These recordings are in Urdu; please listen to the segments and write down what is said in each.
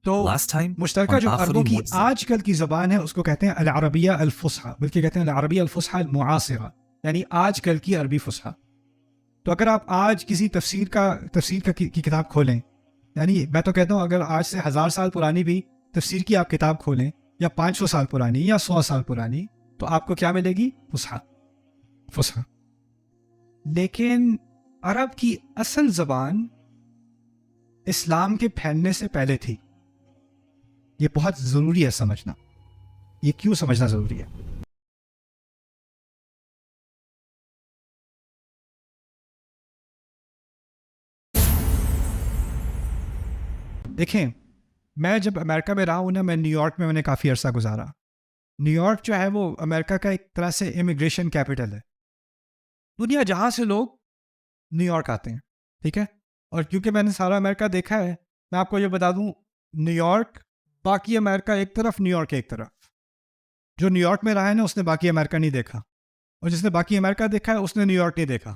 تو مشترکہ جو عربوں کی آج کل کی زبان ہے اس کو کہتے ہیں العربیہ الفصحی، بلکہ کہتے ہیں العربیہ الفصحی المعاصرہ، یعنی آج کل کی عربی فصحی. تو اگر آپ آج کسی تفسیر کی کتاب کھولیں، یعنی میں تو کہتا ہوں اگر آج سے 1000 سال پرانی بھی تفسیر کی آپ کتاب کھولیں، یا 500 سال پرانی یا 100 سال پرانی، تو آپ کو کیا ملے گی؟ فصحی. لیکن عرب کی اصل زبان اسلام کے پھیلنے سے پہلے تھی. یہ بہت ضروری ہے سمجھنا. یہ کیوں سمجھنا ضروری ہے؟ دیکھیں، میں جب امریکہ میں رہا ہوں نا، میں نیو یارک میں نے کافی عرصہ گزارا. نیو یارک جو ہے وہ امریکہ کا ایک طرح سے امیگریشن کیپٹل ہے. دنیا جہاں سے لوگ نیو یارک آتے ہیں، ٹھیک ہے. اور کیونکہ میں نے سارا امریکہ دیکھا ہے، میں آپ کو یہ بتا دوں، نیو یارک باقی امریکہ ایک طرف، نیو یارک ایک طرف. جو نیو یارک میں رہا ہے نا اس نے باقی امریکہ نہیں دیکھا، اور جس نے باقی امریکہ دیکھا ہے اس نے نیو یارک نہیں دیکھا.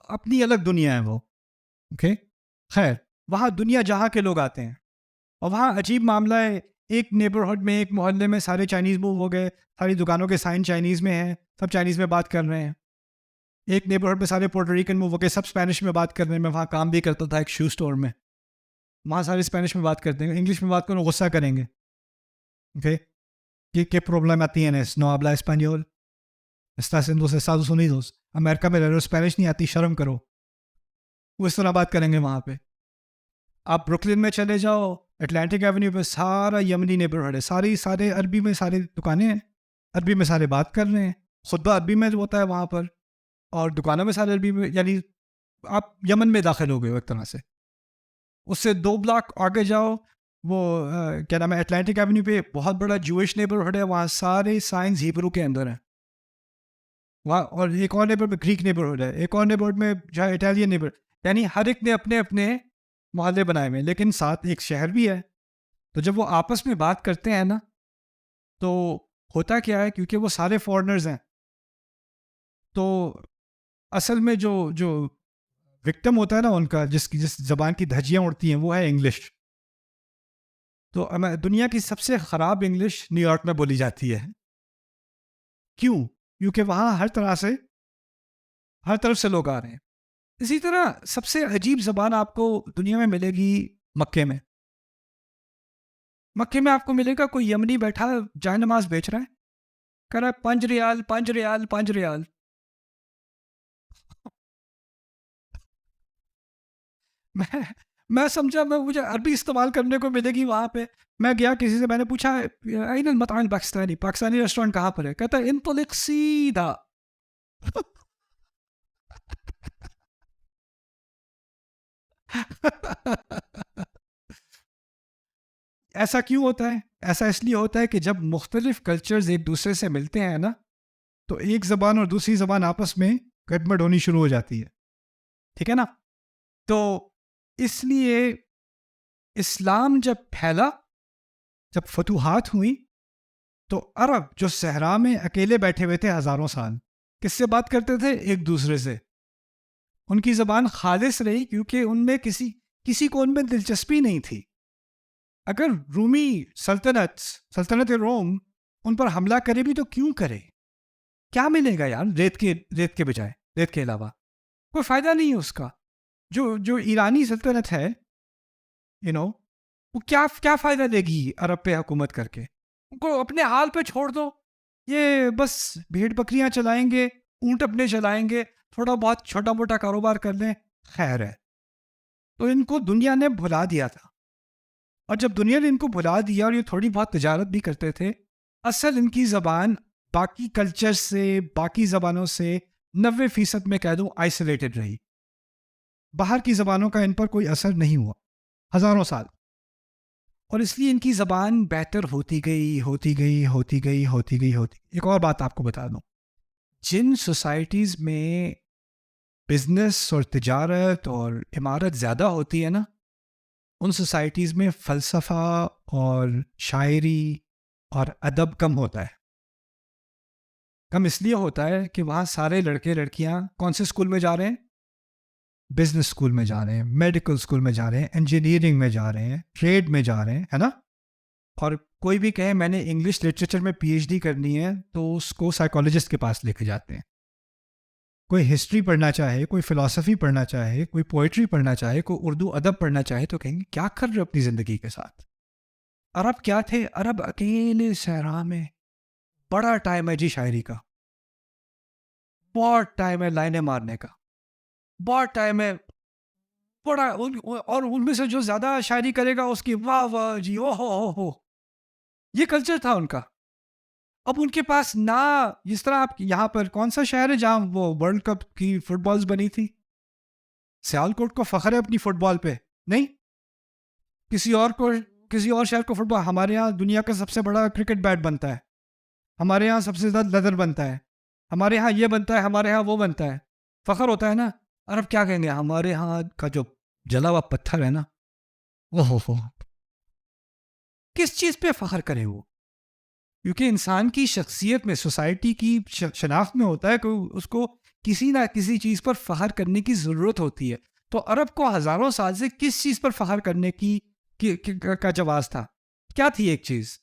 اپنی الگ دنیا ہے وہ. اوکے، خیر، وہاں دنیا جہاں کے لوگ آتے ہیں، اور وہاں عجیب معاملہ ہے. ایک نیبرہڈ میں، ایک محلے میں سارے چائنیز موو ہو گئے، ساری دکانوں کے سائن چائنیز میں ہیں، سب چائنیز میں بات کر رہے ہیں. ایک نیبرہڈ میں سارے پورٹریکن موو ہو گئے، سب اسپینش میں بات کر رہے ہیں. میں وہاں کام بھی کرتا تھا ایک شو اسٹور میں، وہاں سارے اسپینش میں بات کرتے ہیں. انگلش میں بات کرو غصہ کریں گے. Okay, ¿Qué problema tienes? No habla español. Estás en los Estados Unidos. امریکہ میں رہ رہے ہو، اسپینش نہیں آتی، شرم کرو. وہ اس طرح بات کریں گے وہاں پہ. آپ بروکلن میں چلے جاؤ، اٹلانٹک ایونیو پہ سارا یمنی نیبرہڈ ہے، سارے عربی میں سارے دکانیں ہیں، عربی میں سارے بات کر رہے ہیں، خطبہ عربی میں ہوتا ہے وہاں پر، اور دکانوں میں سارے عربی میں. یعنی آپ یمن میں داخل ہو گئے ہو ایک طرح سے. اس سے 2 بلاک آگے جاؤ، وہ کیا نام ہے، اٹلانٹک ایونیو پہ بہت بڑا جوئش نیبرہڈ ہے، وہاں سارے سائنس ہیبرو کے اندر ہیں وہاں. اور ایک اور نیبرہڈ میں گریک نیبرہڈ ہے، ایک اور نیبرہڈ میں جو ہے اٹیلین نیبرہڈ. یعنی ہر ایک نے اپنے اپنے محلے بنائے ہوئے ہیں، لیکن ساتھ ایک شہر بھی ہے. تو جب وہ آپس میں بات کرتے ہیں نا، تو ہوتا کیا ہے، کیونکہ وہ سارے فورنرز ہیں، تو اصل میں جو وکٹم ہوتا ہے نا ان کا، جس زبان کی دھجیاں اڑتی ہیں، وہ ہے انگلش. تو دنیا کی سب سے خراب انگلش نیو یارک میں بولی جاتی ہے. کیوں؟ کیونکہ وہاں ہر طرف سے لوگ آ رہے ہیں. اسی طرح سب سے عجیب زبان آپ کو دنیا میں ملے گی مکے میں. مکے میں آپ کو ملے گا کوئی یمنی بیٹھا جائے نماز بیچ رہا ہے، کہہ رہا ہے 5 ریال 5 ریال 5 ریال. میں سمجھا، مجھے عربی استعمال کرنے کو ملے گی وہاں پہ. میں گیا کسی سے، میں نے پوچھا این المطعم پاکستانی ریسٹورینٹ کہاں پر ہے؟ کہتا ہے انطلق سیدھا. ایسا کیوں ہوتا ہے؟ ایسا اس لیے ہوتا ہے کہ جب مختلف کلچرز ایک دوسرے سے ملتے ہیں نا، تو ایک زبان اور دوسری زبان آپس میں گڑبڑ ہونی شروع ہو جاتی ہے. ٹھیک ہے نا؟ تو اس لیے اسلام جب پھیلا، جب فتوحات ہوئی، تو عرب جو صحرا میں اکیلے بیٹھے ہوئے تھے ہزاروں سال، کس سے بات کرتے تھے؟ ایک دوسرے سے. ان کی زبان خالص رہی کیونکہ ان میں کسی کو ان میں دلچسپی نہیں تھی. اگر رومی سلطنت روم ان پر حملہ کرے بھی تو کیوں کرے؟ کیا ملے گا یار ریت کے بجائے، ریت کے علاوہ کوئی فائدہ نہیں ہے اس کا. جو ایرانی سلطنت ہے، وہ کیا فائدہ دے گی عرب پہ حکومت کر کے؟ ان کو اپنے حال پہ چھوڑ دو. یہ بس بھیڑ بکریاں چلائیں گے، اونٹ اپنے چلائیں گے، تھوڑا بہت چھوٹا موٹا کاروبار کر لیں، خیر ہے. تو ان کو دنیا نے بھلا دیا تھا. اور جب دنیا نے ان کو بھلا دیا اور یہ تھوڑی بہت تجارت بھی کرتے تھے، اصل ان کی زبان باقی کلچر سے، باقی زبانوں سے 90% میں کہہ دوں آئسولیٹڈ رہی. باہر کی زبانوں کا ان پر کوئی اثر نہیں ہوا ہزاروں سال. اور اس لیے ان کی زبان بہتر ہوتی گئی. ایک اور بات آپ کو بتا دوں، جن سوسائٹیز میں بزنس اور تجارت اور عمارت زیادہ ہوتی ہے نا، ان سوسائٹیز میں فلسفہ اور شاعری اور ادب کم ہوتا ہے. کم اس لیے ہوتا ہے کہ وہاں سارے لڑکے لڑکیاں کون سے اسکول میں جا رہے ہیں؟ بزنس اسکول میں جا رہے ہیں، میڈیکل اسکول میں جا رہے ہیں، انجینئرنگ میں جا رہے ہیں، ٹریڈ میں جا رہے ہیں، ہے نا؟ اور کوئی بھی کہے میں نے انگلش لٹریچر میں پی ایچ ڈی کرنی ہے تو اس کو سائیکالوجسٹ کے پاس لے کے جاتے ہیں. کوئی ہسٹری پڑھنا چاہے، کوئی فلاسفی پڑھنا چاہے، کوئی پوئٹری پڑھنا چاہے، کوئی اردو ادب پڑھنا چاہے تو کہیں گے کیا کر رہے ہو اپنی زندگی کے ساتھ؟ عرب کیا تھے؟ عرب اکیلے صحرا میں بڑا ٹائم ہے جی شاعری کا، بہت ٹائم ہے لائنیں مارنے کا، بہت ٹائم ہے بڑا اور ان میں سے جو زیادہ شاعری کرے گا اس کی واہ واہ جی او ہو. یہ کلچر تھا ان کا. اب ان کے پاس نہ جس طرح آپ یہاں پر کون سا شہر ہے جہاں وہ ورلڈ کپ کی فٹ بالز بنی تھی؟ سیالکوٹ کو فخر ہے اپنی فٹ بال پہ؟ نہیں. کسی اور شہر کو فٹ بال. ہمارے یہاں دنیا کا سب سے بڑا کرکٹ بیٹ بنتا ہے، ہمارے یہاں سب سے زیادہ لیدر بنتا ہے، ہمارے یہاں یہ بنتا ہے، ہمارے یہاں وہ بنتا ہے. فخر ہوتا ہے نا. عرب کیا کہیں گے؟ ہمارے یہاں کا جو جلا ہوا پتھر ہے نا وہ کس چیز پہ فخر کرے وہ؟ کیونکہ انسان کی شخصیت میں، سوسائٹی کی شناخت میں ہوتا ہے کہ اس کو کسی نہ کسی چیز پر فخر کرنے کی ضرورت ہوتی ہے. تو عرب کو ہزاروں سال سے کس چیز پر فخر کرنے کا جواز تھا؟ کیا تھی ایک چیز؟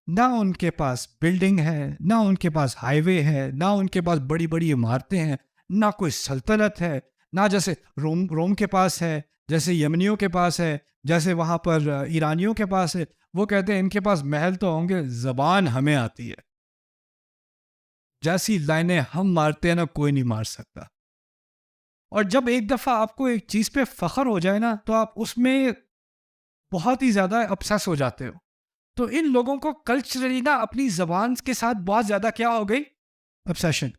نہ ان کے پاس بلڈنگ ہے، نہ ان کے پاس ہائی وے ہے، نہ ان کے پاس بڑی بڑی عمارتیں ہیں، نہ کوئی سلطنت ہے، نہ جیسے روم کے پاس ہے، جیسے یمنیوں کے پاس ہے، جیسے وہاں پر ایرانیوں کے پاس ہے. وہ کہتے ہیں ان کے پاس محل تو ہوں گے، زبان ہمیں آتی ہے، جیسی لائنیں ہم مارتے ہیں نا کوئی نہیں مار سکتا. اور جب ایک دفعہ آپ کو ایک چیز پہ فخر ہو جائے نا تو آپ اس میں بہت ہی زیادہ ابسیس ہو جاتے ہو. تو ان لوگوں کو کلچرلی نا اپنی زبان کے ساتھ بہت زیادہ کیا ہو گئی؟ obsession،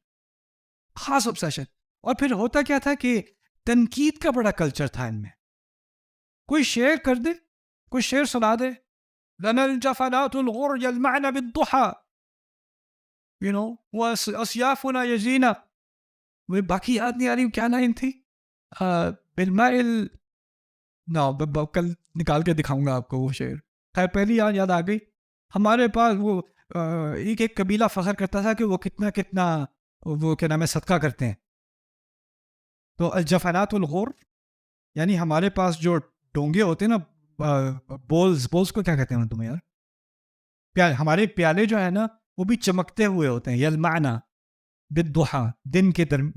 خاص obsession. اور پھر ہوتا کیا تھا کہ تنقید کا بڑا کلچر تھا ان میں. کوئی شعر کر دے، کوئی شعر سنا دے، لنا الجفنات الغر يلمعن بالضحى واسيافنا يجينا. وہ باقی یاد نہیں آ رہی کیا لائن تھی. بالماء کل نکال کے دکھاؤں گا آپ کو وہ شعر. خیر پہلی یاد آ گئی. ہمارے پاس وہ ایک قبیلہ فخر کرتا تھا کہ وہ کتنا وہ کیا نام ہے صدقہ کرتے ہیں. تو الجفنات الغر یعنی ہمارے پاس جو ڈونگے ہوتے ہیں نا، بولز کو کیا کہتے ہیں تمہیں یار؟ ہمارے پیالے جو ہے نا وہ بھی چمکتے ہوئے ہوتے ہیں. یلمعنا بالضحى،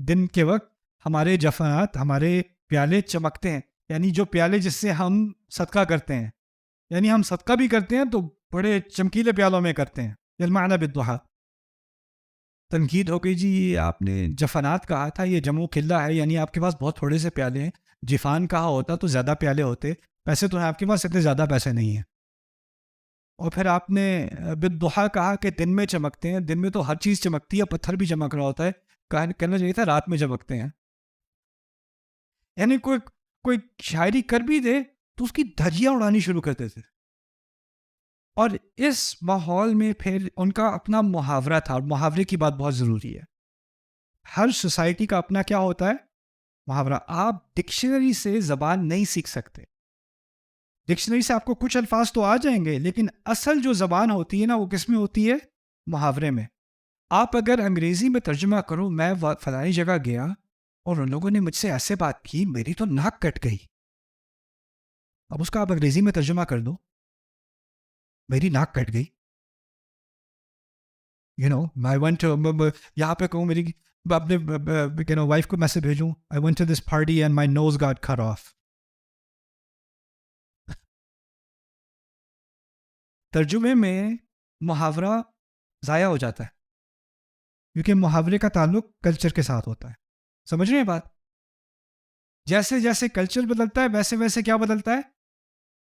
دن کے وقت ہمارے جفنات، ہمارے پیالے چمکتے ہیں. یعنی جو پیالے جس سے ہم صدقہ کرتے ہیں، یعنی ہم صدقہ بھی کرتے ہیں تو بڑے چمکیلے پیالوں میں کرتے ہیں. یلمعنا بالضحى. تنقید ہو گئی جی آپ نے جفنات کہا تھا، یہ جمع قلہ ہے، یعنی آپ کے پاس بہت تھوڑے سے پیالے ہیں. جفان کہا ہوتا تو زیادہ پیالے ہوتے، پیسے تو ہیں آپ کے پاس اتنے زیادہ پیسے نہیں ہیں. اور پھر آپ نے بالضحى کہا کہ دن میں چمکتے ہیں. دن میں تو ہر چیز چمکتی ہے، پتھر بھی چمک رہا ہوتا ہے. کہنا چاہیے تھا رات میں چمکتے ہیں. یعنی کوئی شاعری کر بھی دے تو اس کی دھجیاں اڑانی شروع کرتے تھے. اور اس ماحول میں پھر ان کا اپنا محاورہ تھا، اور محاورے کی بات بہت ضروری ہے. ہر سوسائٹی کا اپنا کیا ہوتا ہے؟ محاورہ. آپ ڈکشنری سے زبان نہیں سیکھ سکتے. ڈکشنری سے آپ کو کچھ الفاظ تو آ جائیں گے، لیکن اصل جو زبان ہوتی ہے نا وہ کس میں ہوتی ہے؟ محاورے میں. آپ اگر انگریزی میں ترجمہ کرو، میں فلانی جگہ گیا اور ان لوگوں نے مجھ سے ایسے بات کی، میری تو ناک کٹ گئی. اب اس کا آپ انگریزی میں ترجمہ کر دو، میری ناک کٹ گئی. میں یہاں پہ کہوں میری اپنے وائف کو میسج بھیجوں، I went to this party and my nose got cut off. ترجمے میں محاورہ ضائع ہو جاتا ہے، کیونکہ محاورے کا تعلق کلچر کے ساتھ ہوتا ہے. سمجھ رہے ہیں بات؟ جیسے جیسے کلچر بدلتا ہے ویسے ویسے کیا بدلتا ہے؟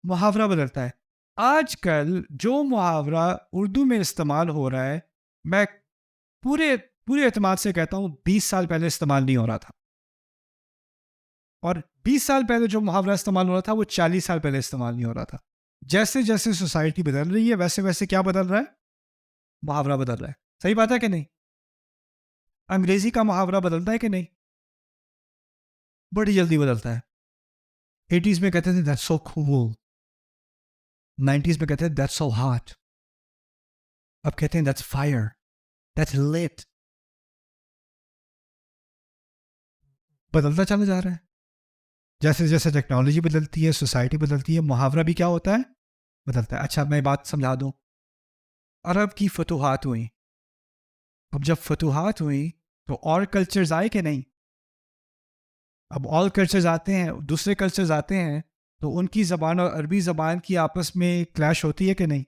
محاورہ بدلتا ہے. آج کل جو محاورہ اردو میں استعمال ہو رہا ہے، میں پورے اعتماد سے کہتا ہوں 20 سال پہلے استعمال نہیں ہو رہا تھا. اور 20 سال پہلے جو محاورہ استعمال ہو رہا تھا وہ 40 سال پہلے استعمال نہیں ہو رہا تھا. جیسے جیسے سوسائٹی بدل رہی ہے ویسے ویسے کیا بدل رہا ہے؟ محاورہ بدل رہا ہے. صحیح بات ہے کہ نہیں؟ انگریزی کا محاورہ بدلتا ہے کہ نہیں؟ بڑی جلدی بدلتا ہے. 80s میں کہتے تھے that's so cool، 90s میں کہتے ہیں that's so hot، اب کہتے ہیں that's fire، that's lit. بدلتا چلا جا رہا ہے. جیسے جیسے ٹیکنالوجی بدلتی ہے، سوسائٹی بدلتی ہے، محاورہ بھی کیا ہوتا ہے؟ بدلتا ہے۔ اچھا میں بات سمجھا دوں، عرب کی فتوحات ہوئیں، اب جب فتوحات ہوئیں تو اور کلچرز آئے کہ نہیں؟ اب آل کلچرز آتے ہیں، دوسرے کلچرز آتے ہیں، تو ان کی زبان اور عربی زبان کی آپس میں کلیش ہوتی ہے کہ نہیں؟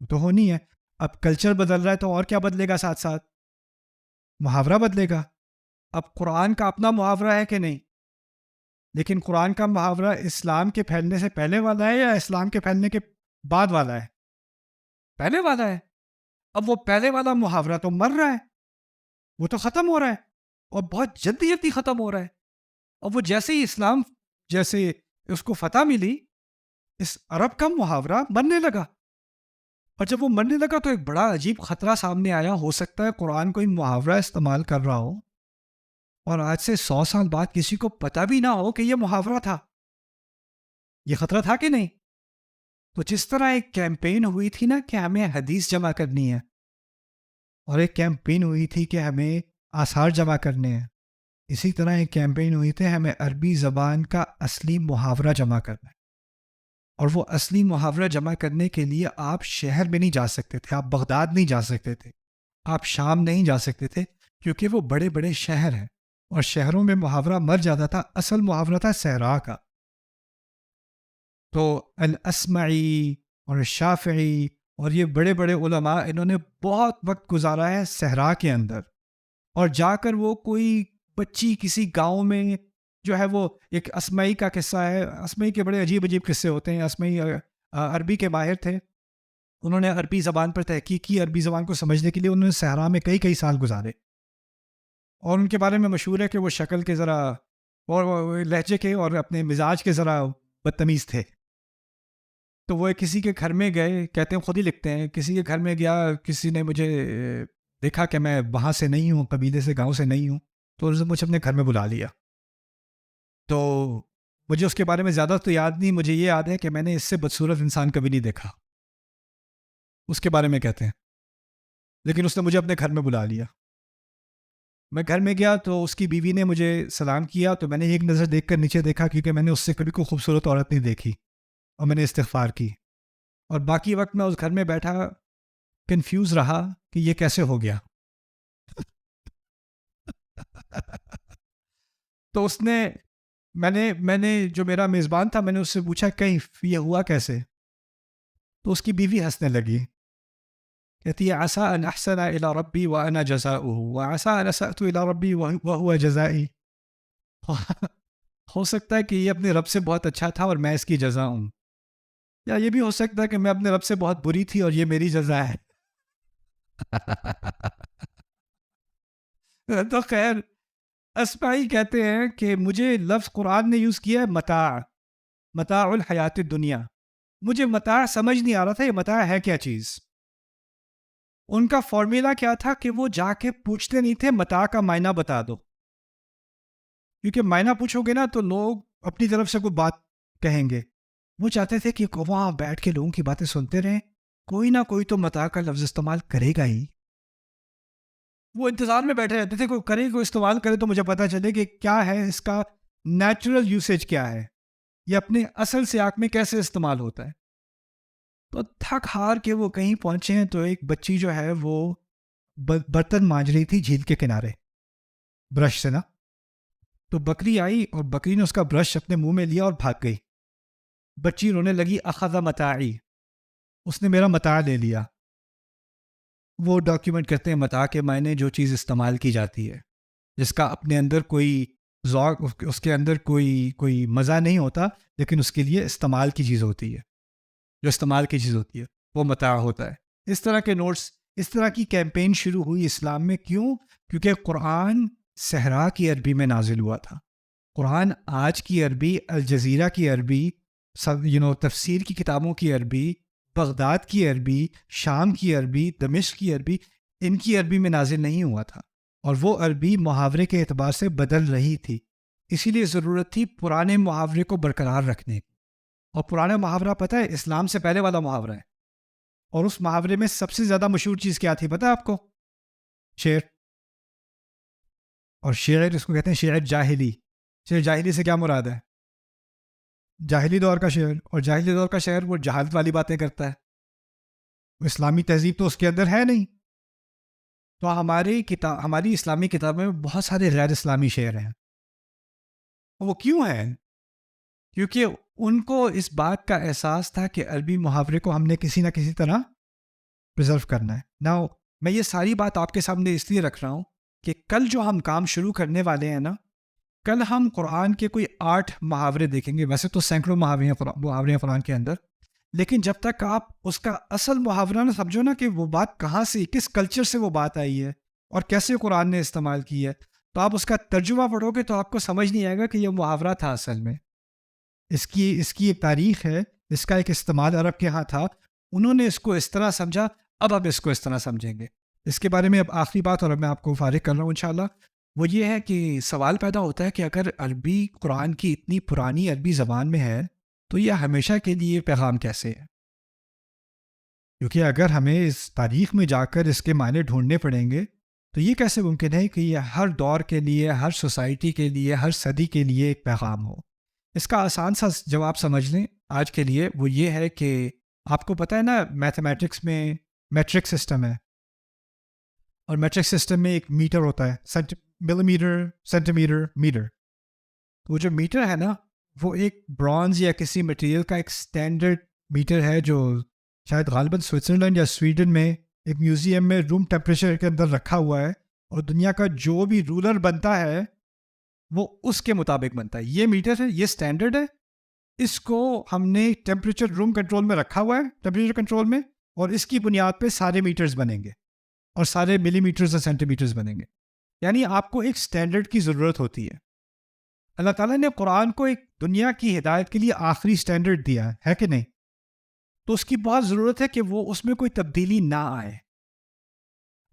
تو ہونی ہے۔ اب کلچر بدل رہا ہے تو اور کیا بدلے گا ساتھ ساتھ؟ محاورہ بدلے گا۔ اب قرآن کا اپنا محاورہ ہے کہ نہیں؟ لیکن قرآن کا محاورہ اسلام کے پھیلنے سے پہلے والا ہے یا اسلام کے پھیلنے کے بعد والا ہے؟ پہلے والا ہے۔ اب وہ پہلے والا محاورہ تو مر رہا ہے، وہ تو ختم ہو رہا ہے، اور بہت جلدی جلدی ختم ہو رہا ہے۔ اور وہ جیسے ہی اسلام، جیسے اس کو فتح ملی، اس عرب کا محاورہ مرنے لگا، اور جب وہ مرنے لگا تو ایک بڑا عجیب خطرہ سامنے آیا۔ ہو سکتا ہے قرآن کوئی محاورہ استعمال کر رہا ہو اور آج سے 100 سال بعد کسی کو پتہ بھی نہ ہو کہ یہ محاورہ تھا۔ یہ خطرہ تھا کہ نہیں؟ تو جس طرح ایک کیمپین ہوئی تھی نا کہ ہمیں حدیث جمع کرنی ہے، اور ایک کیمپین ہوئی تھی کہ ہمیں آثار جمع کرنے ہیں، اسی طرح ایک کیمپین ہوئی تھی ہمیں عربی زبان کا اصلی محاورہ جمع کرنا ہے۔ اور وہ اصلی محاورہ جمع کرنے کے لیے آپ شہر میں نہیں جا سکتے تھے، آپ بغداد نہیں جا سکتے تھے، آپ شام نہیں جا سکتے تھے، کیونکہ وہ بڑے بڑے شہر ہیں، اور شہروں میں محاورہ مر جاتا تھا۔ اصل محاورہ تھا صحرا کا۔ تو الاسمعی اور شافعی اور یہ بڑے بڑے علماء، انہوں نے بہت وقت گزارا ہے صحرا کے اندر، اور جا کر وہ کوئی بچی کسی گاؤں میں جو ہے، وہ ایک اسمعی کا قصہ ہے۔ اسمعی کے بڑے عجیب عجیب قصے ہوتے ہیں۔ اسمعی عربی کے ماہر تھے، انہوں نے عربی زبان پر تحقیق کی، عربی زبان کو سمجھنے کے لیے انہوں نے صحرا میں کئی سال گزارے، اور ان کے بارے میں مشہور ہے کہ وہ شکل کے ذرا اور لہجے کے اور اپنے مزاج کے ذرا بدتمیز تھے۔ تو وہ کسی کے گھر میں گئے، کہتے ہیں خود ہی لکھتے ہیں، کسی کے گھر میں گیا، کسی نے مجھے دیکھا کہ میں وہاں سے نہیں ہوں، قبیلے سے، گاؤں سے نہیں ہوں، تو انہوں نے مجھے اپنے گھر میں بلا لیا۔ تو مجھے اس کے بارے میں زیادہ تو یاد نہیں، مجھے یہ یاد ہے کہ میں نے اس سے بدصورت انسان کبھی نہیں دیکھا، اس کے بارے میں کہتے ہیں، لیکن اس نے مجھے اپنے گھر میں بلا لیا۔ میں گھر میں گیا تو اس کی بیوی نے مجھے سلام کیا، تو میں نے ایک نظر دیکھ کر نیچے دیکھا، کیونکہ میں نے اس سے کبھی کوئی خوبصورت عورت نہیں دیکھی، اور میں نے استغفار کی، اور باقی وقت میں اس گھر میں بیٹھا کنفیوز رہا کہ یہ کیسے ہو گیا۔ تو اس نے میں نے جو میرا میزبان تھا، میں نے اس سے پوچھا کیف، یہ ہوا کیسے؟ تو اس کی بیوی ہنسنے لگی، کہتی ہے عسى ان احسن الى ربی وانا جزاؤه وعسى ان اسأت الى ربی وهو جزائی۔ ہو سکتا ہے کہ یہ اپنے رب سے بہت اچھا تھا اور میں اس کی جزا ہوں، یا یہ بھی ہو سکتا ہے کہ میں اپنے رب سے بہت بری تھی اور یہ میری جزا ہے۔ تو خیر، اسمعی کہتے ہیں کہ مجھے لفظ قرآن نے یوز کیا ہے متاع الحیات الدنیا، مجھے متاع سمجھ نہیں آ رہا تھا یہ متاع ہے کیا چیز۔ ان کا فارمولا کیا تھا کہ وہ جا کے پوچھتے نہیں تھے متاع کا معنی بتا دو، کیونکہ معنی پوچھو گے نا تو لوگ اپنی طرف سے کوئی بات کہیں گے۔ وہ چاہتے تھے کہ وہاں بیٹھ کے لوگوں کی باتیں سنتے رہیں، کوئی نہ کوئی تو متاع کا لفظ استعمال کرے گا ہی۔ وہ انتظار میں بیٹھے رہتے تھے، کوئی کرے، کوئی استعمال کرے تو مجھے پتہ چلے کہ کیا ہے اس کا نیچرل یوسیج، کیا ہے یہ اپنے اصل سیاق میں کیسے استعمال ہوتا ہے۔ تو تھک ہار کے وہ کہیں پہنچے ہیں تو ایک بچی جو ہے وہ برتن مانج رہی تھی جھیل کے کنارے برش سے نا، تو بکری آئی اور بکری نے اس کا برش اپنے منہ میں لیا اور بھاگ گئی۔ بچی رونے لگی، اخذ متاعی، اس نے میرا متاع لے لیا۔ وہ ڈاکیومنٹ کرتے ہیں متاع کے معنی جو چیز استعمال کی جاتی ہے، جس کا اپنے اندر کوئی ذوق، اس کے اندر کوئی مزہ نہیں ہوتا، لیکن اس کے لیے استعمال کی چیز ہوتی ہے، جو استعمال کی چیز ہوتی ہے وہ متاع ہوتا ہے۔ اس طرح کے نوٹس، اس طرح کی کیمپین شروع ہوئی اسلام میں۔ کیوں؟ کیونکہ قرآن صحرا کی عربی میں نازل ہوا تھا۔ قرآن آج کی عربی، الجزیرہ کی عربی، تفسیر کی کتابوں کی عربی، بغداد کی عربی، شام کی عربی، دمشق کی عربی، ان کی عربی میں نازل نہیں ہوا تھا، اور وہ عربی محاورے کے اعتبار سے بدل رہی تھی۔ اسی لیے ضرورت تھی پرانے محاورے کو برقرار رکھنے کی۔ اور پرانا محاورہ پتہ ہے اسلام سے پہلے والا محاورہ ہے، اور اس محاورے میں سب سے زیادہ مشہور چیز کیا تھی پتہ ہے آپ کو؟ شعر۔ اور شعر اس کو کہتے ہیں شعر جاہلی۔ شعر جاہلی سے کیا مراد ہے؟ جاہلی دور کا شعر، اور جاہلی دور کا شعر وہ جہالت والی باتیں کرتا ہے، وہ اسلامی تہذیب تو اس کے اندر ہے نہیں. تو ہماری اسلامی کتابوں میں بہت سارے غیر اسلامی شعر ہیں. وہ کیوں ہیں؟ کیونکہ ان کو اس بات کا احساس تھا کہ عربی محاورے کو ہم نے کسی نہ کسی طرح پرزرو کرنا ہے. ناؤ میں یہ ساری بات آپ کے سامنے اس لیے رکھ رہا ہوں کہ کل جو ہم کام شروع کرنے والے ہیں نا، کل ہم قرآن کے کوئی 8 محاورے دیکھیں گے. ویسے تو سینکڑوں محاورے ہیں قرآن کے اندر، لیکن جب تک آپ اس کا اصل محاورہ نہ سمجھو نا کہ وہ بات کہاں سے، کس کلچر سے وہ بات آئی ہے اور کیسے قرآن نے استعمال کی ہے، تو آپ اس کا ترجمہ پڑھو گے تو آپ کو سمجھ نہیں آئے گا کہ یہ محاورہ تھا اصل میں. اس کی ایک تاریخ ہے، اس کا ایک استعمال عرب کے ہاں تھا، انہوں نے اس کو اس طرح سمجھا، اب آپ اس کو اس طرح سمجھیں گے. اس کے بارے میں اب آخری بات، اور اب میں آپ کو فارغ کر رہا ہوں انشاءاللہ، وہ یہ ہے کہ سوال پیدا ہوتا ہے کہ اگر عربی قرآن کی اتنی پرانی عربی زبان میں ہے تو یہ ہمیشہ کے لیے پیغام کیسے ہے؟ کیونکہ اگر ہمیں اس تاریخ میں جا کر اس کے معنی ڈھونڈنے پڑیں گے تو یہ کیسے ممکن ہے کہ یہ ہر دور کے لیے، ہر سوسائٹی کے لیے، ہر صدی کے لیے ایک پیغام ہو. اس کا آسان سا جواب سمجھ لیں آج کے لیے، وہ یہ ہے کہ آپ کو پتہ ہے نا میتھمیٹکس میں میٹرک سسٹم ہے، اور میٹرک سسٹم میں ایک میٹر ہوتا ہے، ملی میٹر، سینٹی میٹر، میٹر. وہ جو میٹر ہے نا وہ ایک برانز یا کسی مٹیریل کا ایک سٹینڈرڈ میٹر ہے جو شاید غالباً سوئٹزرلینڈ یا سویڈن میں ایک میوزیم میں روم ٹیمپریچر کے اندر رکھا ہوا ہے، اور دنیا کا جو بھی رولر بنتا ہے وہ اس کے مطابق بنتا ہے. یہ میٹر ہے، یہ سٹینڈرڈ ہے، اس کو ہم نے ٹیمپریچر روم کنٹرول میں رکھا ہوا ہے، ٹیمپریچر کنٹرول میں، اور اس کی بنیاد پہ سارے میٹرز بنیں گے اور سارے ملی میٹرز اور سینٹی میٹرز بنیں گے. یعنی آپ کو ایک سٹینڈرڈ کی ضرورت ہوتی ہے. اللہ تعالیٰ نے قرآن کو ایک دنیا کی ہدایت کے لیے آخری سٹینڈرڈ دیا ہے کہ نہیں؟ تو اس کی بہت ضرورت ہے کہ وہ اس میں کوئی تبدیلی نہ آئے.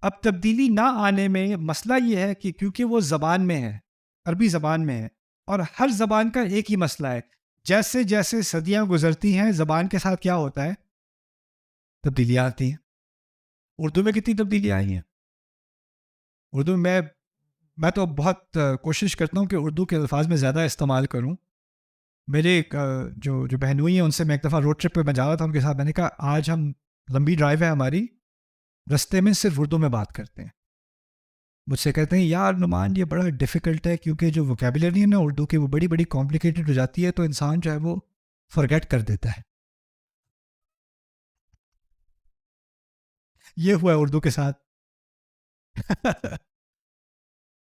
اب تبدیلی نہ آنے میں مسئلہ یہ ہے کہ کیونکہ وہ زبان میں ہے، عربی زبان میں ہے، اور ہر زبان کا ایک ہی مسئلہ ہے، جیسے جیسے صدیاں گزرتی ہیں زبان کے ساتھ کیا ہوتا ہے؟ تبدیلیاں آتی ہیں. اردو میں کتنی تبدیلیاں آئی ہیں؟ اردو میں تو بہت کوشش کرتا ہوں کہ اردو کے الفاظ میں زیادہ استعمال کروں. میرے ایک جو بہنوئی ہیں ان سے میں ایک دفعہ روڈ ٹرپ پہ میں جا رہا تھا ان کے ساتھ، میں نے کہا آج ہم لمبی ڈرائیو ہے ہماری، رستے میں صرف اردو میں بات کرتے ہیں. مجھ سے کہتے ہیں یار نعمان یہ بڑا ڈیفیکلٹ ہے، کیونکہ جو ووکیبلری ہے نا اردو کی وہ بڑی بڑی کمپلیکیٹڈ ہو جاتی ہے، تو انسان جو ہے وہ فرگیٹ کر دیتا ہے. یہ ہوا ہے اردو کے ساتھ.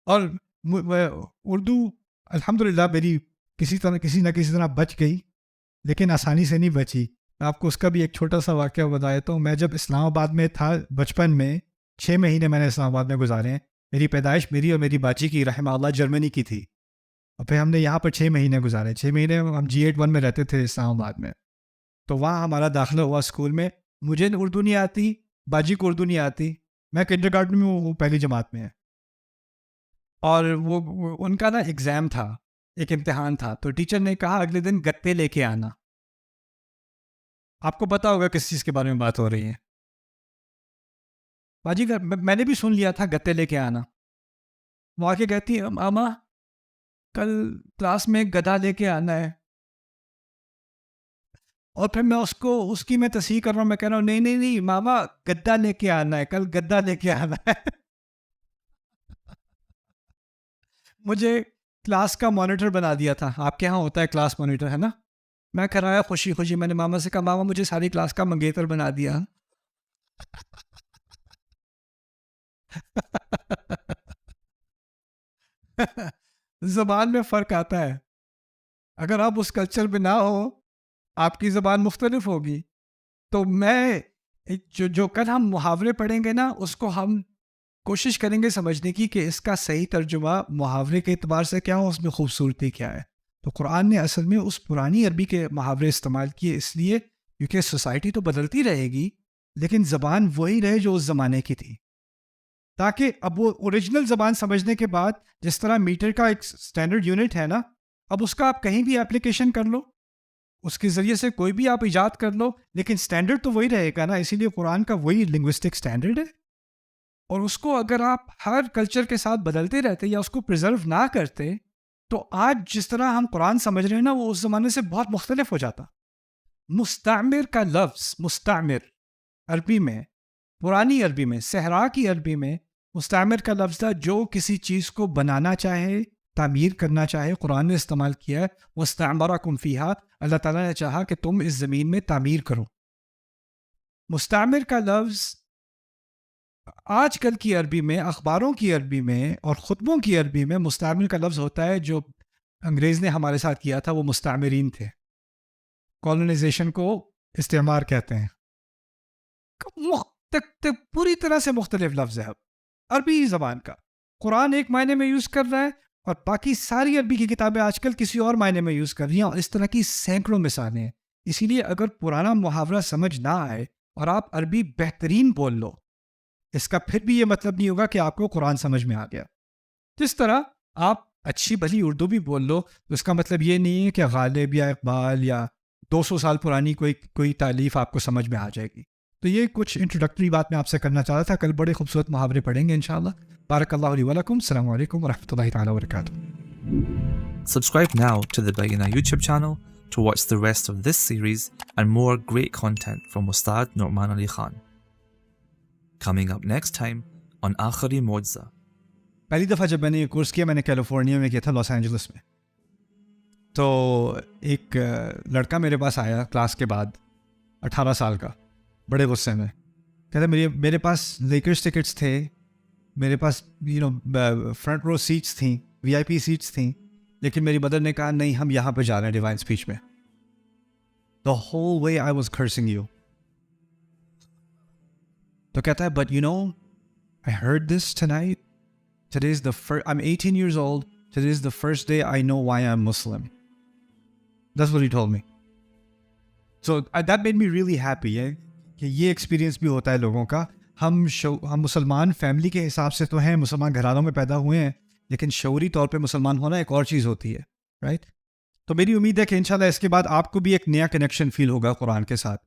اور اردو الحمدللہ میری کسی نہ کسی طرح بچ گئی، لیکن آسانی سے نہیں بچی. میں آپ کو اس کا بھی ایک چھوٹا سا واقعہ بتا دیتا ہوں. میں جب اسلام آباد میں تھا بچپن میں، 6 مہینے میں نے اسلام آباد میں گزارے ہیں. میری پیدائش میری اور میری باجی کی رحمہ اللہ جرمنی کی تھی، اور پھر ہم نے یہاں پر 6 مہینے گزارے. 6 مہینے ہم G81 میں رہتے تھے اسلام آباد میں. تو وہاں ہمارا داخلہ ہوا اسکول میں. مجھے اردو نہیں آتی، باجی کو اردو نہیں آتی. میں کنڈر گارڈن میں وہ پہلی جماعت میں ہے، اور وہ ان کا نا ایگزام تھا، ایک امتحان تھا. تو ٹیچر نے کہا اگلے دن گتے لے کے آنا. آپ کو پتا ہوگا کس چیز کے بارے میں بات ہو رہی ہے. باجی کا میں نے بھی سن لیا تھا گتے لے کے آنا. وہ آ کے کہتی ہے ماما کل کلاس میں گدھا لے کے آنا ہے. اور پھر میں اس کی میں تصحیح کر رہا ہوں، میں کہہ رہا ہوں نہیں ماما گدا لے کے آنا ہے، کل گدا لے کے آنا ہے. مجھے کلاس کا مانیٹر بنا دیا تھا. آپ کے ہاں ہوتا ہے کلاس مانیٹر، ہے نا؟ میں کرایا خوشی خوشی، میں نے ماما سے کہا ماما مجھے ساری کلاس کا منگیتر بنا دیا. زبان میں فرق آتا ہے. اگر آپ اس کلچر میں نہ ہو، آپ کی زبان مختلف ہوگی. تو میں جو کل ہم محاورے پڑھیں گے نا، اس کو ہم کوشش کریں گے سمجھنے کی کہ اس کا صحیح ترجمہ محاورے کے اعتبار سے کیا ہو، اس میں خوبصورتی کیا ہے. تو قرآن نے اصل میں اس پرانی عربی کے محاورے استعمال کیے اس لیے کیونکہ سوسائٹی تو بدلتی رہے گی لیکن زبان وہی رہے جو اس زمانے کی تھی، تاکہ اب وہ اوریجنل زبان سمجھنے کے بعد جس طرح میٹر کا ایک سٹینڈرڈ یونٹ ہے نا، اب اس کا آپ کہیں بھی اپلیکیشن کر لو، اس کے ذریعے سے کوئی بھی آپ ایجاد کر لو، لیکن سٹینڈرڈ تو وہی رہے گا نا. اسی لیے قرآن کا وہی لنگوسٹک سٹینڈرڈ ہے. اور اس کو اگر آپ ہر کلچر کے ساتھ بدلتے رہتے یا اس کو پریزرو نہ کرتے تو آج جس طرح ہم قرآن سمجھ رہے ہیں نا، وہ اس زمانے سے بہت مختلف ہو جاتا. مستعمر کا لفظ، مستعمر عربی میں، پرانی عربی میں، صحرا کی عربی میں مستعمر کا لفظ تھا جو کسی چیز کو بنانا چاہے، تعمیر کرنا چاہے. قرآن نے استعمال کیا ہے وَاسْتَعْمَرَكُمْ فِيهَا، اللہ تعالیٰ نے چاہا کہ تم اس زمین میں تعمیر کرو. مستعمر کا لفظ آج کل کی عربی میں، اخباروں کی عربی میں اور خطبوں کی عربی میں مستعمر کا لفظ ہوتا ہے. جو انگریز نے ہمارے ساتھ کیا تھا وہ مستعمرین تھے. کالونائزیشن کو استعمار کہتے ہیں. پوری طرح سے مختلف لفظ ہے. اب عربی زبان کا قرآن ایک معنی میں یوز کر رہا ہے اور باقی ساری عربی کی کتابیں آج کل کسی اور معنی میں یوز کر رہی ہیں، اور اس طرح کی سینکڑوں مثالیں ہیں. اسی لیے اگر پرانا محاورہ سمجھ نہ آئے اور آپ عربی بہترین بول لو، اس کا پھر بھی یہ مطلب نہیں ہوگا کہ آپ کو قرآن سمجھ میں آ گیا. جس طرح آپ اچھی بھلی اردو بھی بول لو تو اس کا مطلب یہ نہیں ہے کہ غالب یا اقبال یا 200 سال پرانی کوئی تالیف آپ کو سمجھ میں آ جائے گی. تو یہ کچھ انٹروڈکٹری بات میں آپ سے کرنا چاہ رہا تھا. کل بڑے خوبصورت محاورے پڑھیں گے انشاءاللہ. بارک اللہ علی ولکم. السلام علیکم ورحمۃ اللہ تعالیٰ وبرکاتہ. Subscribe now to the Bayyinah YouTube channel to watch the rest of this series and more great content from Ustad Nu'man Ali Khan. Coming up next time on Akhari Mo'jiza. پہلی دفعہ جب میں نے یہ کورس کیا، میں نے کیلیفورنیا میں کیا تھا، لاس اینجلس میں. تو ایک لڑکا میرے پاس آیا کلاس کے بعد، 18 سال کا، بڑے غصے میں. کہتا میرے پاس لیکرز ٹکٹس تھے، میرے پاس فرنٹ رو سیٹس تھیں، VIP سیٹس تھیں، لیکن میری مدر نے کہا نہیں، ہم یہاں پہ جا رہے ہیں ڈیوائن اسپیچ میں. The whole way I was cursing you. تو کہتا ہے but I heard this tonight. Today is the first, I'm 18 years old. Today is the first day I know why I'm Muslim. That's what he told me. So that made me really happy. کہ یہ ایکسپیرینس بھی ہوتا ہے لوگوں کا. ہم مسلمان فیملی کے حساب سے تو ہیں، مسلمان گھرانوں میں پیدا ہوئے ہیں، لیکن شعوری طور پہ مسلمان ہونا ایک اور چیز ہوتی ہے، رائٹ؟ تو میری امید ہے کہ انشاءاللہ اس کے بعد آپ کو بھی ایک نیا کنیکشن فیل ہوگا قرآن کے ساتھ.